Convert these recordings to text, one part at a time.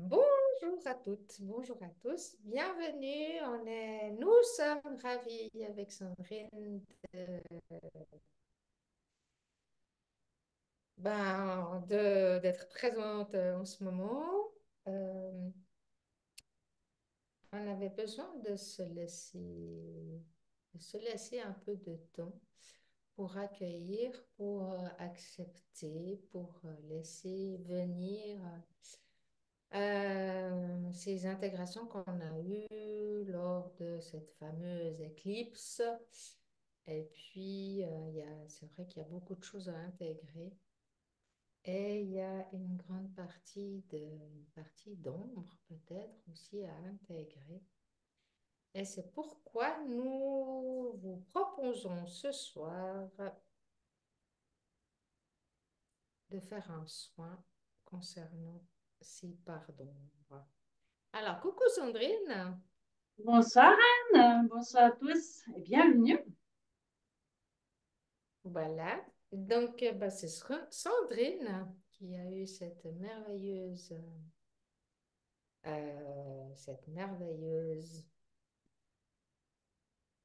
Bonjour à toutes, bonjour à tous, bienvenue. Nous sommes ravis avec Sandrine d'être présente en ce moment. Euh, on avait besoin de se laisser un peu de temps pour accueillir, pour accepter, pour laisser venir ces intégrations qu'on a eues lors de cette fameuse éclipse. Et puis, c'est vrai qu'il y a beaucoup de choses à intégrer. Et il y a une partie d'ombre peut-être aussi à intégrer. Et c'est pourquoi nous vous proposons ce soir de faire un soin concernant ces parts d'ombre. Alors, coucou Sandrine. Bonsoir Anne, bonsoir à tous et bienvenue. Voilà. Donc, c'est Sandrine qui a eu cette merveilleuse,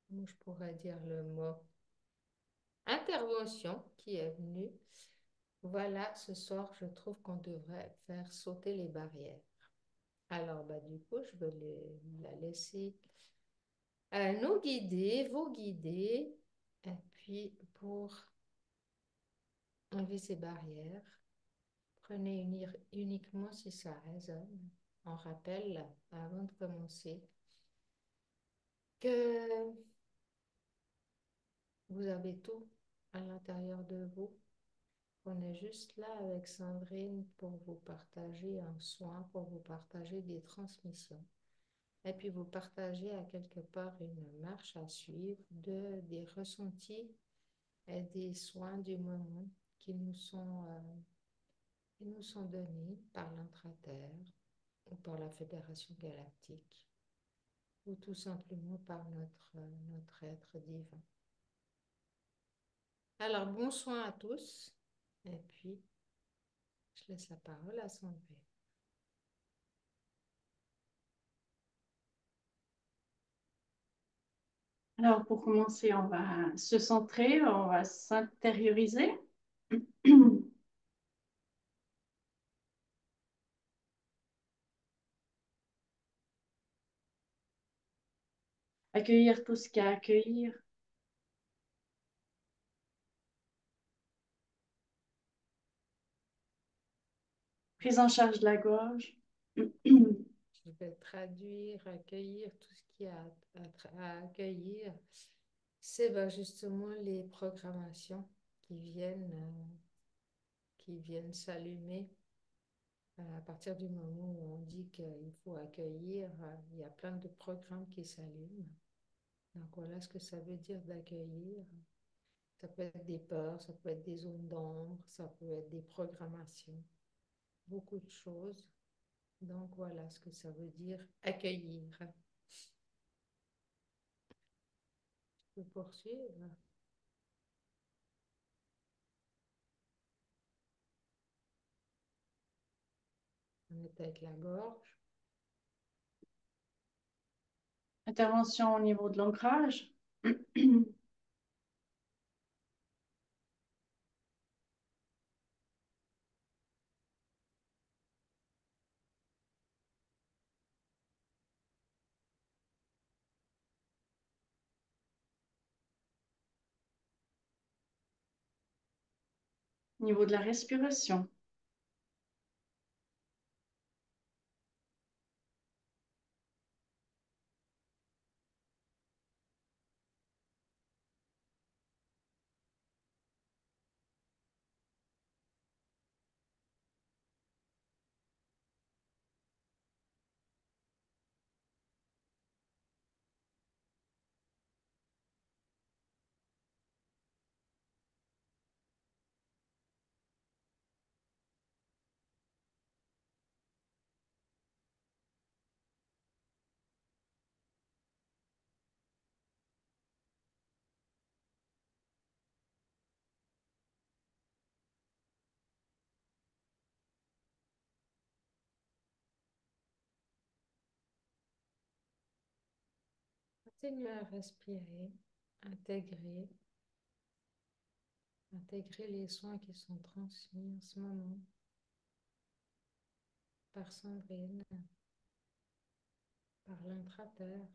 comment je pourrais dire le mot, intervention qui est venue. Voilà, ce soir, je trouve qu'on devrait faire sauter les barrières. Alors, du coup, je vais la laisser nous guider, vous guider, et puis pour enlever ces barrières. Prenez uniquement si ça résonne. On rappelle, avant de commencer, que vous avez tout à l'intérieur de vous. On est juste là avec Sandrine pour vous partager un soin, pour vous partager des transmissions. Et puis vous partager à quelque part une marche à suivre des ressentis et des soins du moment qui nous sont donnés par l'Intra-Terre ou par la Fédération galactique, ou tout simplement par notre être divin. Alors, bon soin à tous, et puis je laisse la parole à Sandrine. Alors pour commencer, on va se centrer, on va s'intérioriser. Accueillir tout ce qu'il y a à accueillir. Prise en charge de la gorge. Je vais traduire, accueillir tout ce qu'il y a à accueillir. C'est justement les programmations qui viennent s'allumer à partir du moment où on dit qu'il faut accueillir. Il y a plein de programmes qui s'allument. Donc voilà ce que ça veut dire d'accueillir. Ça peut être des peurs, ça peut être des zones d'ombre, ça peut être des programmations, beaucoup de choses. Donc voilà ce que ça veut dire accueillir. Je peux poursuivre. On est avec la gorge. Intervention au niveau de l'ancrage. Au niveau de la respiration. Continue à respirer, intégrer, intégrer les soins qui sont transmis en ce moment par Sandrine, par l'intraterre.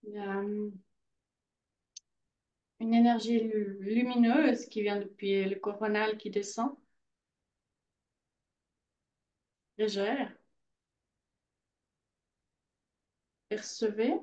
Il y a une énergie lumineuse qui vient depuis le coronal qui descend, légère. Percevez.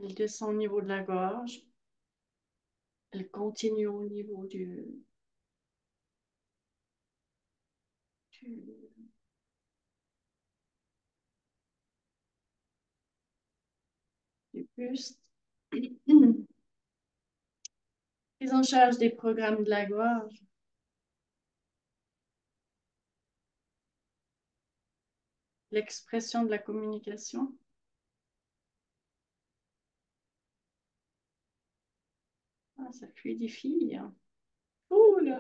Elle descend au niveau de la gorge. Elle continue au niveau du, du buste. Prise en charge des programmes de la gorge. L'expression de la communication. Ah, ça fluidifie, hein. Cool.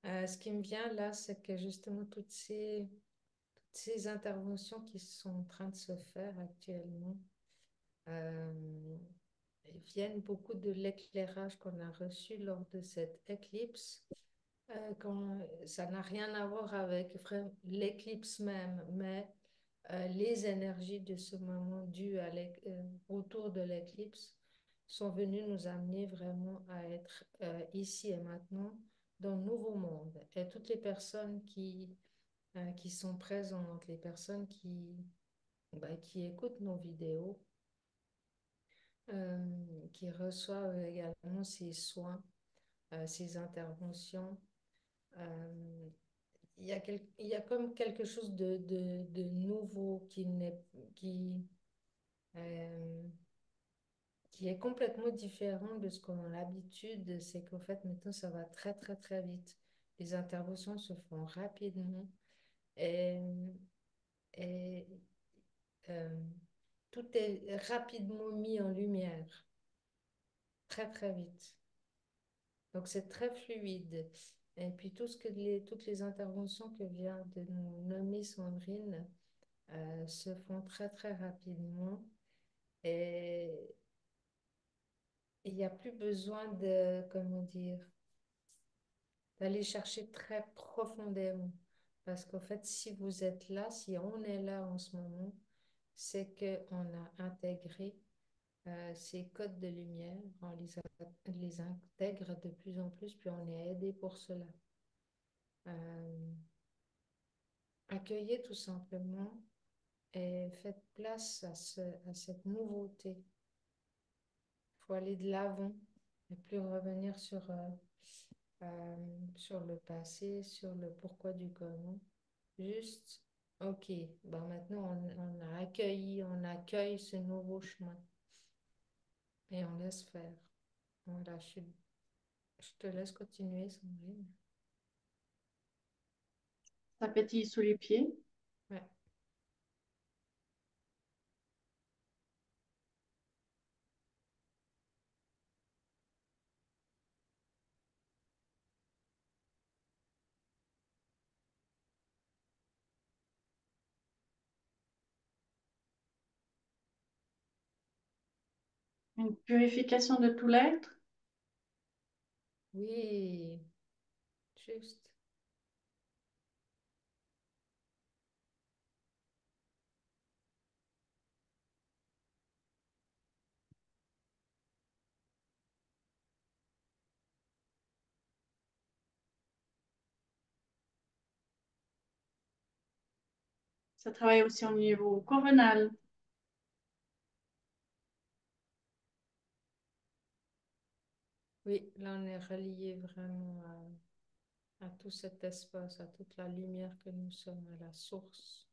Ce qui me vient là, c'est que justement toutes ces interventions qui sont en train de se faire actuellement euh, viennent beaucoup de l'éclairage qu'on a reçu lors de cette éclipse. Ça n'a rien à voir avec l'éclipse même, mais les énergies de ce moment autour de l'éclipse sont venues nous amener vraiment à être ici et maintenant dans le nouveau monde. Et toutes les personnes qui sont présentes, les personnes qui écoutent nos vidéos, qui reçoivent également ces soins, ces interventions, euh, il y a comme quelque chose de nouveau euh, qui est complètement différent de ce qu'on a l'habitude. C'est qu'en fait, maintenant, ça va très, très, très vite. Les interventions se font rapidement et, et, euh, tout est rapidement mis en lumière, très, très vite. Donc, c'est très fluide. Et puis, toutes les interventions que vient de nous nommer Sandrine, se font très très rapidement et il n'y a plus besoin de, comment dire, d'aller chercher très profondément. Parce qu'en fait, si vous êtes là, si on est là en ce moment, c'est qu'on a intégré ces codes de lumière, les intègre de plus en plus, puis on est aidé pour cela. Euh, Accueillez tout simplement et faites place à cette nouveauté. Il faut aller de l'avant et plus revenir sur le passé, sur le pourquoi du comment. Juste, ok, ben maintenant on a accueilli, on accueille ce nouveau chemin et on laisse faire. Voilà, je te laisse continuer, Sandrine. Ça pétille sous les pieds. Ouais. Une purification de tout l'être. Oui, juste. Ça travaille aussi au niveau coronal. Oui, là on est relié vraiment à tout cet espace, à toute la lumière que nous sommes, à la source.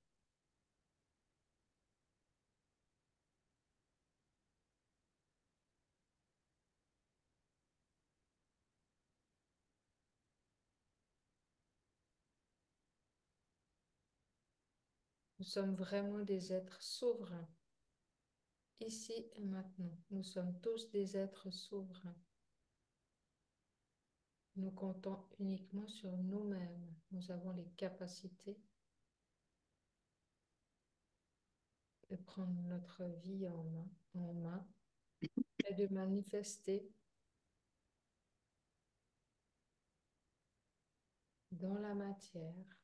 Nous sommes vraiment des êtres souverains, ici et maintenant. Nous sommes tous des êtres souverains. Nous comptons uniquement sur nous-mêmes. Nous avons les capacités de prendre notre vie en main et de manifester dans la matière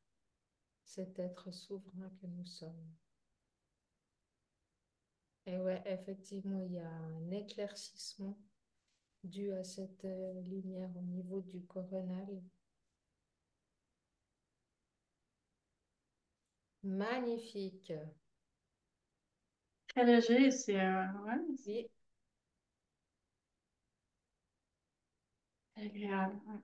cet être souverain que nous sommes. Et ouais, effectivement, il y a un éclaircissement dû à cette lumière au niveau du coronal. Magnifique. Très léger, c'est ouais, Oui, c'est agréable. Ouais.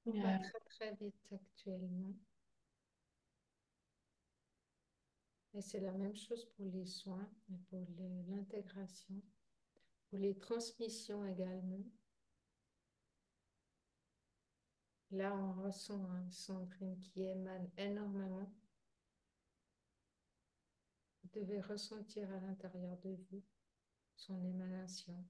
tout va très très vite actuellement. Et c'est la même chose pour les soins et pour l'intégration, pour les transmissions également. Là, on ressent un Sandrine qui émane énormément. Vous devez ressentir à l'intérieur de vous son émanation.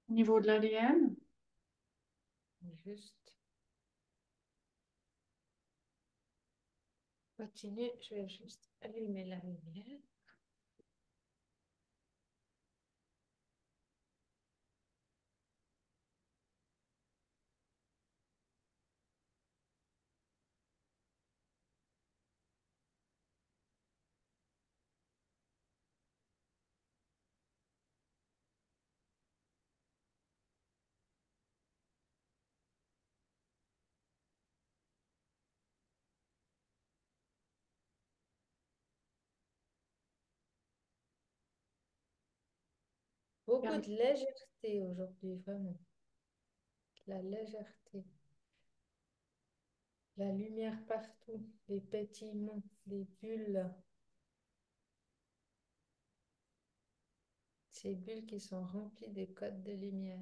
Au niveau de l'ADN, Juste continue, je vais juste allumer la lumière. Beaucoup de légèreté aujourd'hui, vraiment. La légèreté. La lumière partout, les pétillements, les bulles. Ces bulles qui sont remplies de codes de lumière.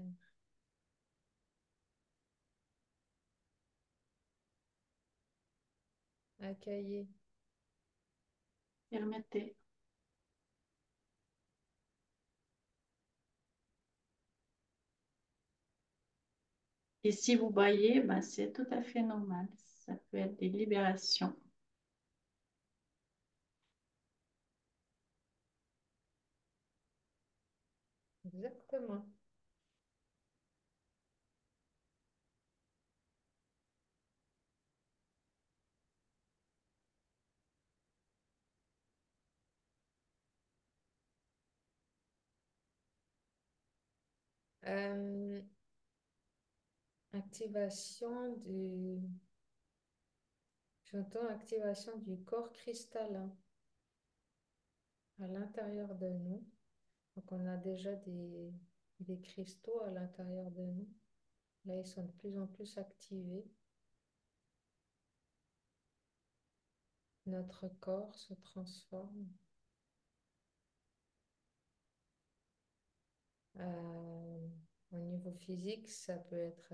Accueillez. permettez. Et si vous baillez, ben, c'est tout à fait normal. Ça peut être des libérations. Exactement. Euh, activation du... J'entends activation du corps cristallin à l'intérieur de nous. Donc, on a déjà des cristaux à l'intérieur de nous. Là, ils sont de plus en plus activés. Notre corps se transforme. Euh, Au niveau physique, ça peut être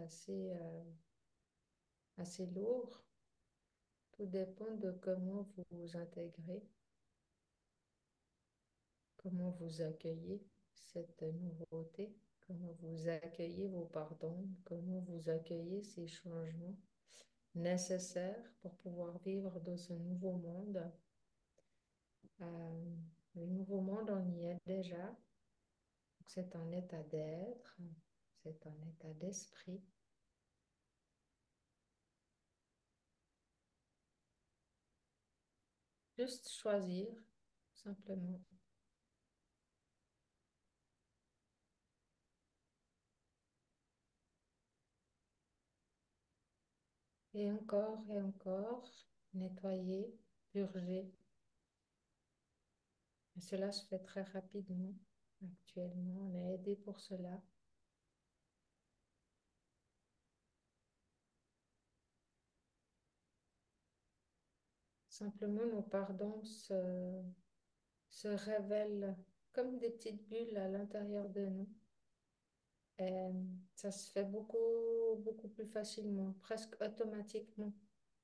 assez lourd. Tout dépend de comment vous vous intégrez, comment vous accueillez cette nouveauté, comment vous accueillez vos pardons, comment vous accueillez ces changements. nécessaire pour pouvoir vivre dans ce nouveau monde. Euh, le nouveau monde, on y est déjà. C'est un état d'être, c'est un état d'esprit. Juste choisir, simplement. Et encore, nettoyer, purger. Et cela se fait très rapidement. Actuellement, on est aidé pour cela. Simplement, nos pardons se révèlent comme des petites bulles à l'intérieur de nous. Et ça se fait beaucoup plus facilement, presque automatiquement.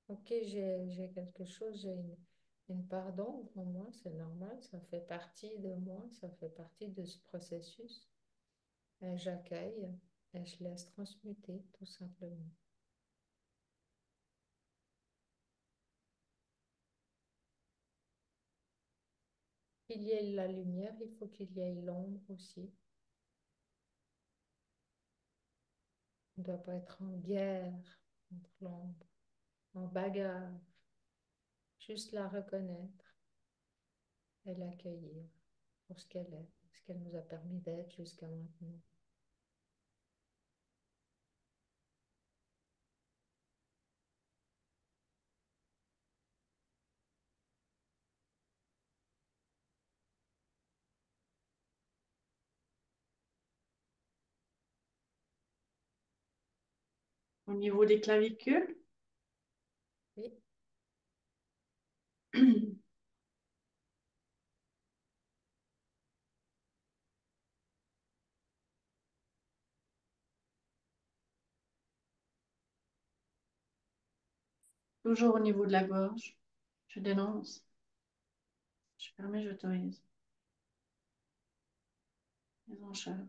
Ok, j'ai quelque chose, une part d'ombre en moi, c'est normal, ça fait partie de moi, ça fait partie de ce processus. Et j'accueille et je laisse transmuter, tout simplement. Il y ait la lumière, il faut qu'il y ait l'ombre aussi. On ne doit pas être en guerre contre l'ombre, en bagarre, juste la reconnaître et l'accueillir pour ce qu'elle est, ce qu'elle nous a permis d'être jusqu'à maintenant. Au niveau des clavicules, Oui, toujours au niveau de la gorge, je dénonce, je permets, j'autorise les enchères.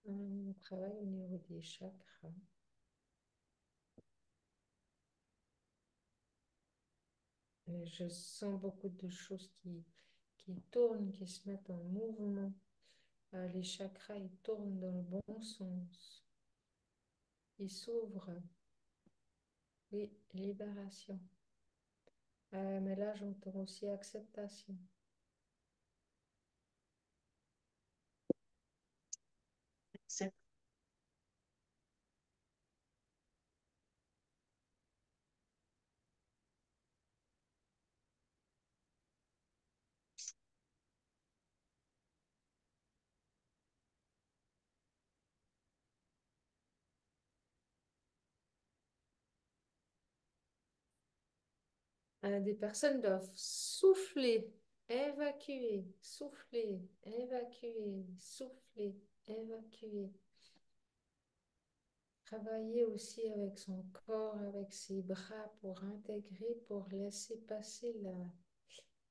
on travaille au niveau des chakras. Et je sens beaucoup de choses qui tournent, qui se mettent en mouvement. Les chakras, ils tournent dans le bon sens. Ils s'ouvrent. Oui, libération. Mais là, j'entends aussi acceptation. C'est Des personnes doivent souffler, évacuer, souffler, évacuer, souffler, évacuer. Travailler aussi avec son corps, avec ses bras pour intégrer, pour laisser passer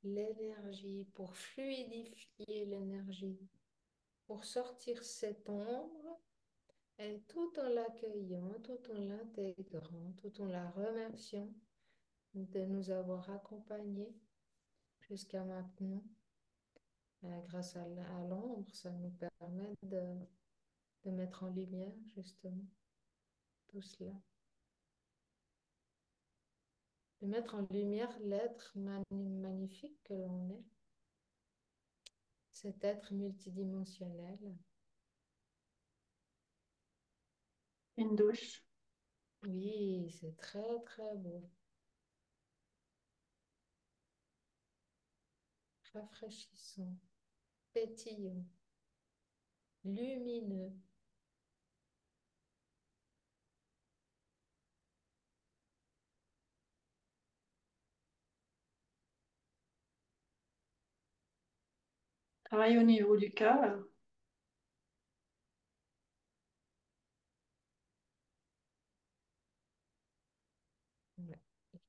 l'énergie, pour fluidifier l'énergie, pour sortir cette ombre et tout en l'accueillant, tout en l'intégrant, tout en la remerciant de nous avoir accompagnés jusqu'à maintenant. Grâce à l'ombre, ça nous permet de mettre en lumière justement tout cela. De mettre en lumière l'être magnifique que l'on est, cet être multidimensionnel. une douche. Oui, c'est très très beau, rafraîchissant, pétillant, lumineux. Travail au niveau du cœur.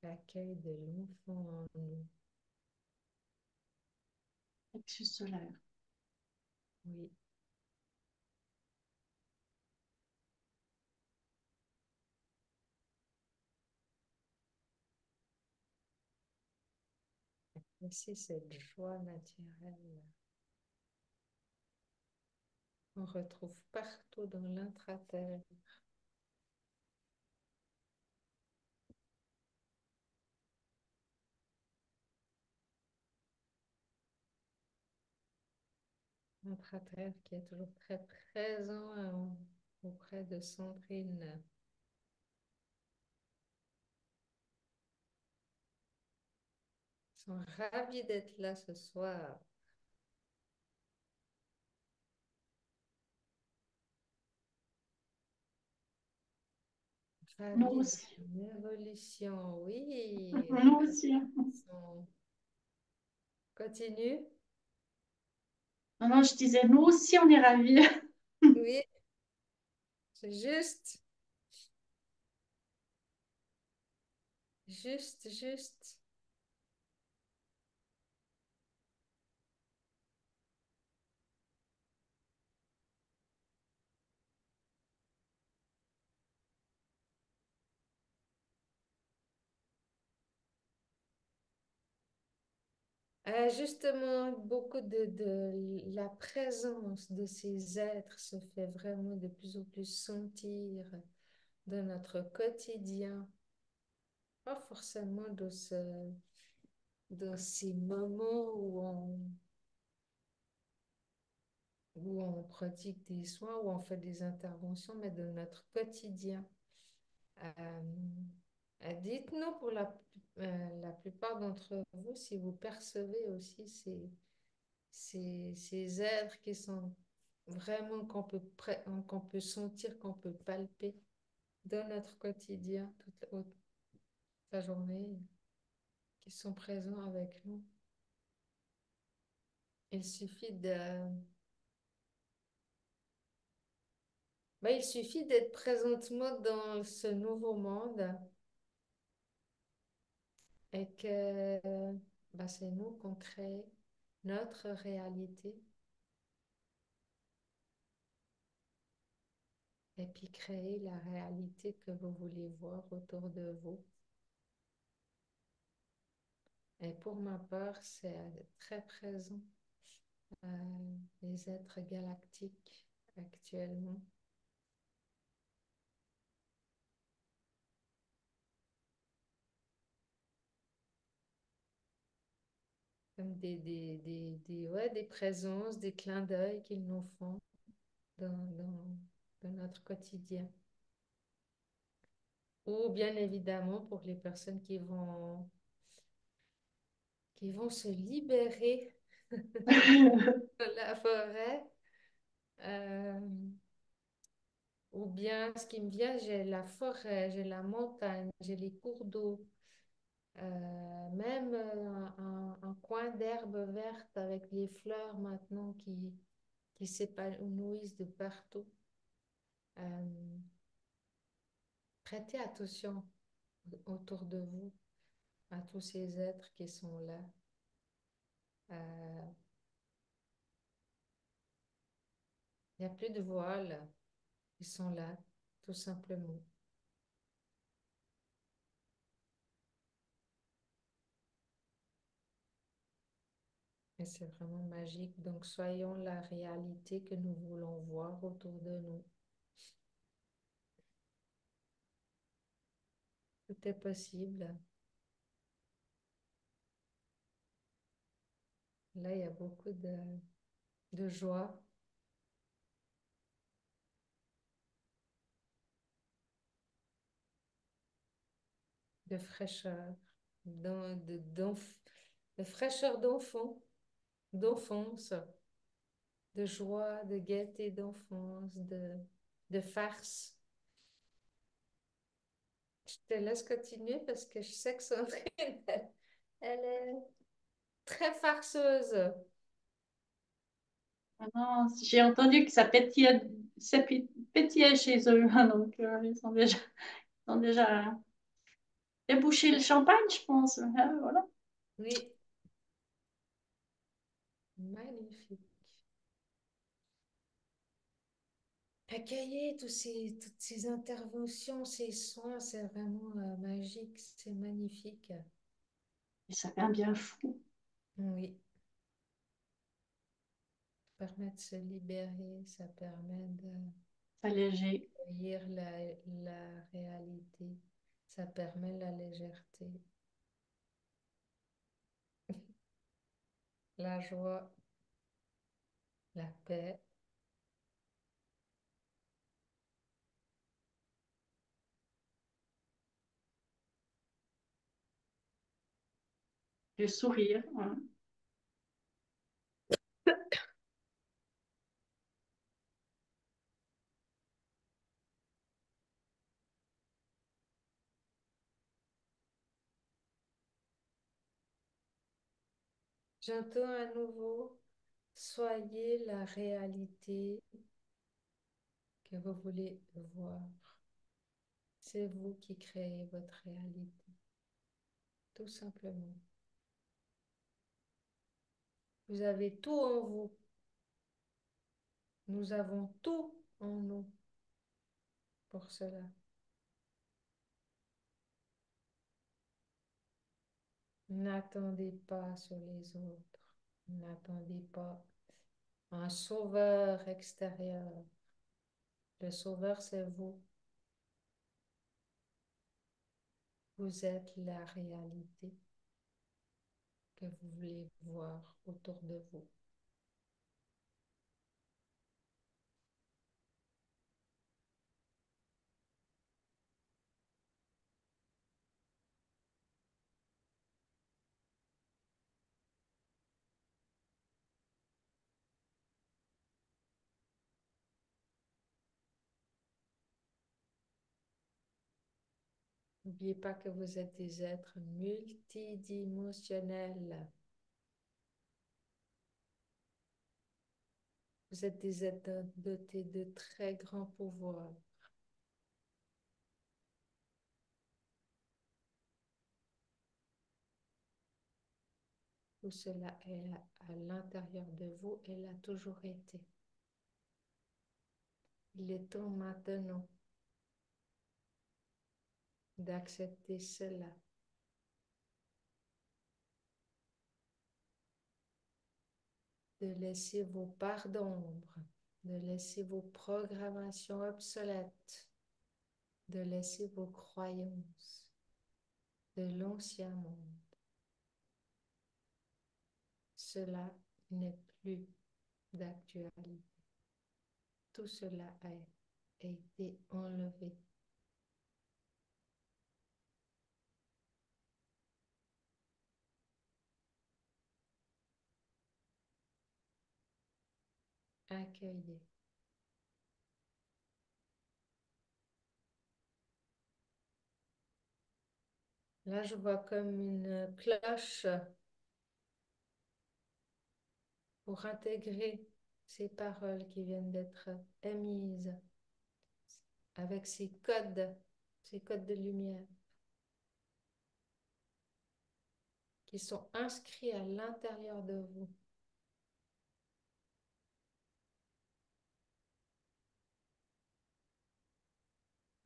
l'accueil de l'enfant en nous. Plexus solaire. Oui, aussi cette joie naturelle. On retrouve partout dans l'intraterre. L'intraterre qui est toujours très présent auprès de Sandrine. Ils sont ravis d'être là ce soir. Nous Ravis de aussi. ton évolution. Oui, Nous aussi. sont- continue. Non, non, je disais, nous aussi, on est ravis. Oui, c'est juste, juste, juste. Justement, beaucoup de la présence de ces êtres se fait vraiment de plus en plus sentir dans notre quotidien. Pas forcément dans ces moments où on pratique des soins, où on fait des interventions, mais dans notre quotidien. Euh, Dites-nous pour la plupart d'entre vous si vous percevez aussi ces êtres qui sont vraiment qu'on peut sentir, qu'on peut palper dans notre quotidien toute la journée, qui sont présents avec nous. Il suffit il suffit d'être présentement dans ce nouveau monde et que c'est nous qu'on crée notre réalité et puis créer la réalité que vous voulez voir autour de vous. Et pour ma part, c'est très présent, les êtres galactiques actuellement. Comme ouais, des présences, des clins d'œil qu'ils nous font dans notre quotidien. Ou bien évidemment pour les personnes qui vont se libérer de la forêt. euh, ou bien ce qui me vient, j'ai la forêt, j'ai la montagne, j'ai les cours d'eau, même un coin d'herbe verte avec les fleurs maintenant qui s'épanouissent de partout. Euh, Prêtez attention autour de vous à tous ces êtres qui sont là. Euh, Il n'y a plus de voile, ils sont là, tout simplement. Et c'est vraiment magique. Donc, soyons la réalité que nous voulons voir autour de nous. Tout est possible. Là, il y a beaucoup de joie, de fraîcheur, de fraîcheur d'enfance, de joie, de gaieté d'enfance, de farce. Je te laisse continuer parce que je sais que Sandrine, elle est très farceuse. Ah non, j'ai entendu que ça pétillait chez eux. Donc, ils sont déjà Déboucher le champagne, je pense. Hein, voilà. Oui, magnifique. Accueillir toutes ces interventions, ces soins, c'est vraiment magique, c'est magnifique. Et ça fait un bien fou. Oui, ça permet de se libérer, ça permet C'est léger. d'accueillir la réalité, ça permet la légèreté, la joie, la paix. Le sourire. Hein. J'entends à nouveau, soyez la réalité que vous voulez voir. C'est vous qui créez votre réalité, tout simplement. Vous avez tout en vous. Nous avons tout en nous pour cela. N'attendez pas sur les autres. N'attendez pas un sauveur extérieur. Le sauveur, c'est vous. Vous êtes la réalité que vous voulez voir autour de vous. N'oubliez pas que vous êtes des êtres multidimensionnels. Vous êtes des êtres dotés de très grands pouvoirs. Tout cela est à l'intérieur de vous et l'a toujours été. Il est temps maintenant d'accepter cela, de laisser vos parts d'ombre, de laisser vos programmations obsolètes, de laisser vos croyances de l'ancien monde. Cela n'est plus d'actualité. Tout cela a été enlevé. Accueillez. Là, je vois comme une cloche pour intégrer ces paroles qui viennent d'être émises avec ces codes de lumière qui sont inscrits à l'intérieur de vous.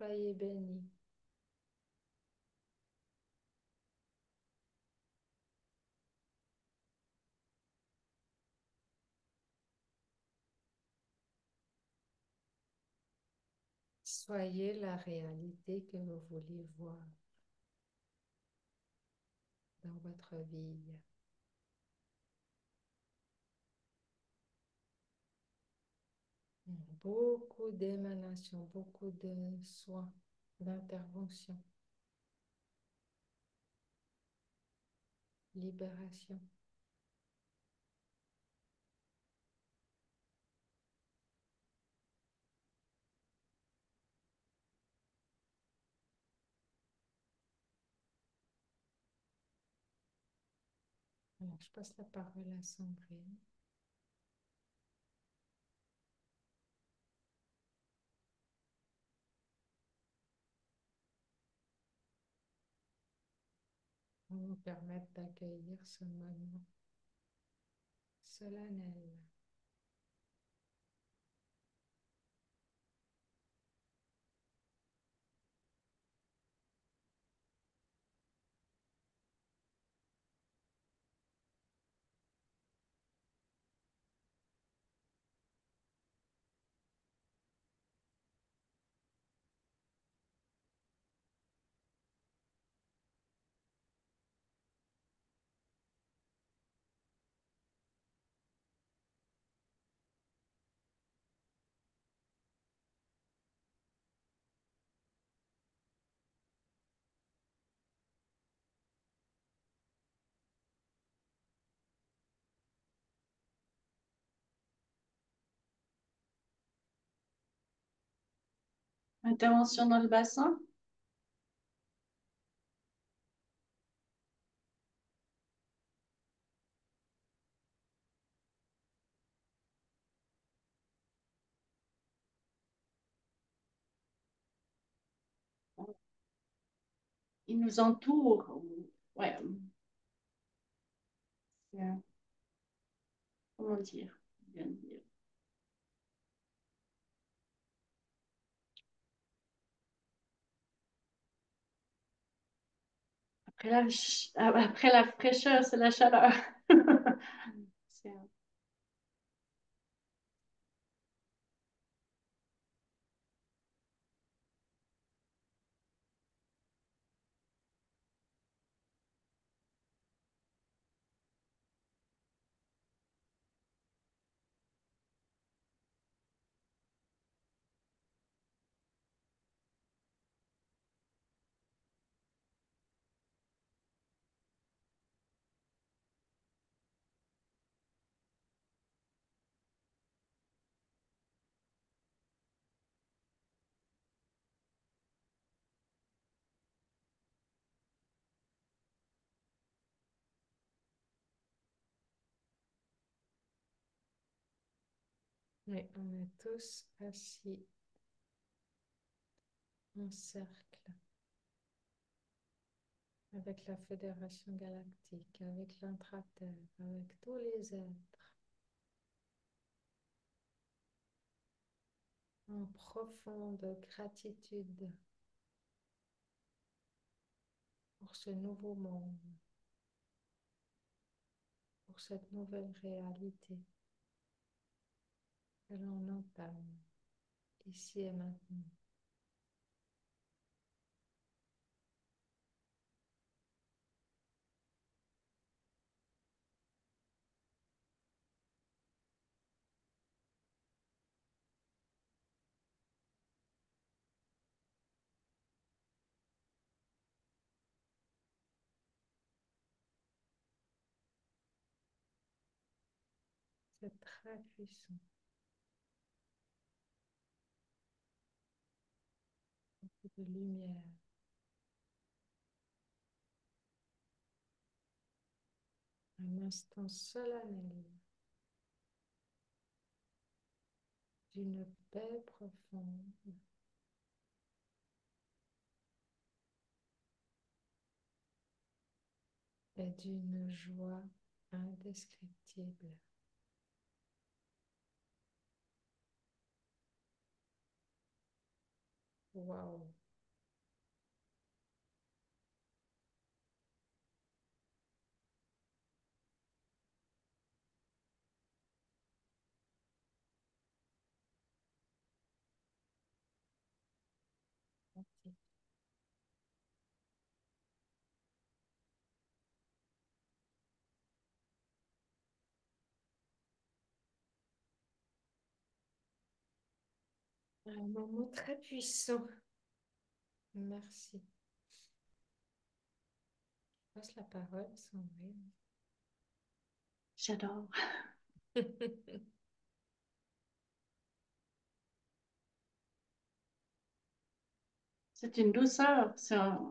Soyez bénis. Soyez la réalité que vous voulez voir dans votre vie. Beaucoup d'émanations, beaucoup de soins, d'intervention, libération. Alors, je passe la parole à Sandrine. nous permettre d'accueillir ce moment solennel. Intervention dans le bassin. Il nous entoure. Ouais, comment dire? Bien dire. Après la fraîcheur, c'est la chaleur. C'est Mais on est tous assis en cercle avec la Fédération galactique, avec l'intraterre, avec tous les êtres, en profonde gratitude pour ce nouveau monde, pour cette nouvelle réalité que l'on entame ici et maintenant. C'est très puissant. Beaucoup de lumière, un instant solennel d'une paix profonde et d'une joie indescriptible. Waouh! Un moment très puissant. Merci. Je passe la parole, Sandrine. J'adore. C'est une douceur.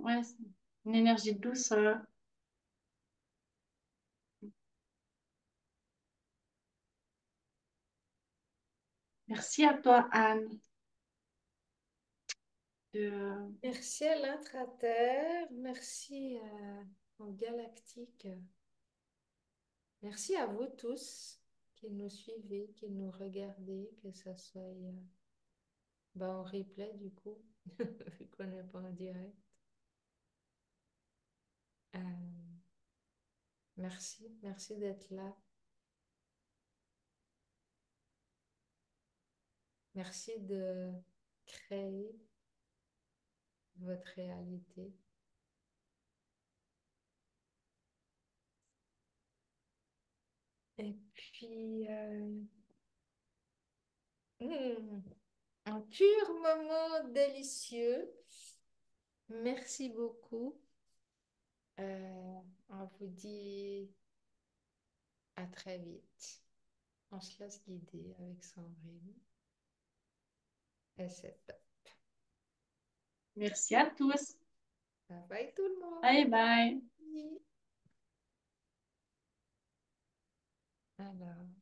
Ouais, c'est une énergie de douceur. Merci à toi, Anne. De... Merci à l'Intraterre, merci en galactique. Merci à vous tous qui nous suivez, qui nous regardez, que ça soit en replay du coup, vu qu'on n'est pas en direct. Euh, merci d'être là. Merci de créer votre réalité. Et puis, hmm, un pur moment délicieux. Merci beaucoup. On vous dit à très vite. On se laisse guider avec Sandrine. Et c'est top. Merci à tous. Bye bye tout le Bye monde. bye. Alors.